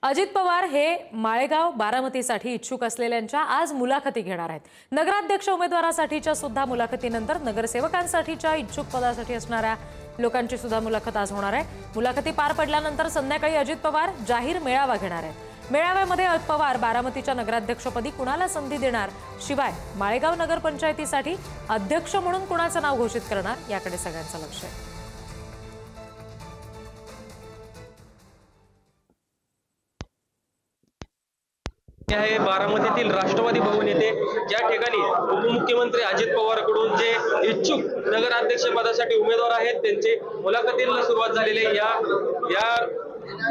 अजित पवार हे माळेगाव बारामतीसाठी इच्छुक असलेल्यांच्या आज मुलाखती घेणार आहेत। नगराध्यक्ष उमेदवारासाठीच्या सुद्धा मुलाखतीनंतर नगरसेवकांसाठीच्या इच्छुक पदासाठी असणाऱ्या लोकांची सुद्धा मुलाखत आज होणार आहे। मुलाखती पार पडल्यानंतर संध्याकाळी अजित पवार जाहीर मेळावा घेणार आहेत। मेळाव्यामध्ये अजित पवार बारामतीच्या नगराध्यक्षपदी कुणाला संधी देणार, शिवाय माळेगाव नगरपंचायतीसाठी अध्यक्ष म्हणून कुणाचं नाव घोषित करणार याकडे सगळ्यांचं लक्ष आहे। आहे बारामतीतील राष्ट्रवादी भवन येथे ज्या ठिकाणी उपमुख्यमंत्री अजित पवारकडून जे इच्छुक नगराध्यक्ष पदासाठी उमेदवार आहेत त्यांचे मुलाखतीला सुरुवात झालेली आहे। या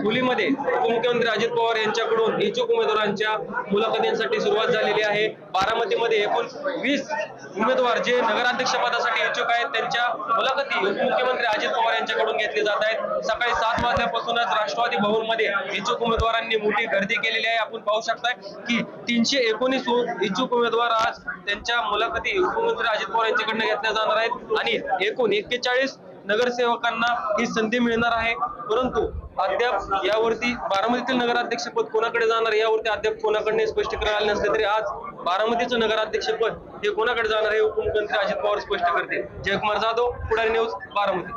मुलीमध्ये उपमुख्यमंत्री अजित पवार यांच्याकडून इच्छुक उमेदवारांच्या मुलाखतींसाठी सुरुवात झालेली आहे। बारामतीमध्ये एकूण 20 उमेदवार जे नगराध्यक्ष पदासाठी इच्छुक आहेत त्यांच्या मुलाखती उपमुख्यमंत्री अजित पवार यांच्याकडून घेतली जात आहेत। सकाळी 7 वाजल्यापासूनच राष्ट्रवादी भवन मध्ये इच्छुक उमेदवारांनी मोठी गर्दी केलेली आहे। आपण पाहू शकताय की 319 इच्छुक उमेदवार आज त्यांच्या मुलाखती उपमुख्यमंत्री अजित पवार यांच्याकडून घेतल्या जाणार आहेत आणि एकूण 41 नगरसेवकांना ही संधी मिळणार आहे। परंतु अद्याप यावरती बारामतीतील नगराध्यक्षपद कोणाकडे जाणार यावरती अद्याप कोणाकडे स्पष्टीकरण आले नसले तरी आज बारामतीचं नगराध्यक्षपद हे कोणाकडे जाणार हे उपमुख्यमंत्री अजित पवार स्पष्ट करतील। जयकुमार जाधव, पुढारी न्यूज, बारामती।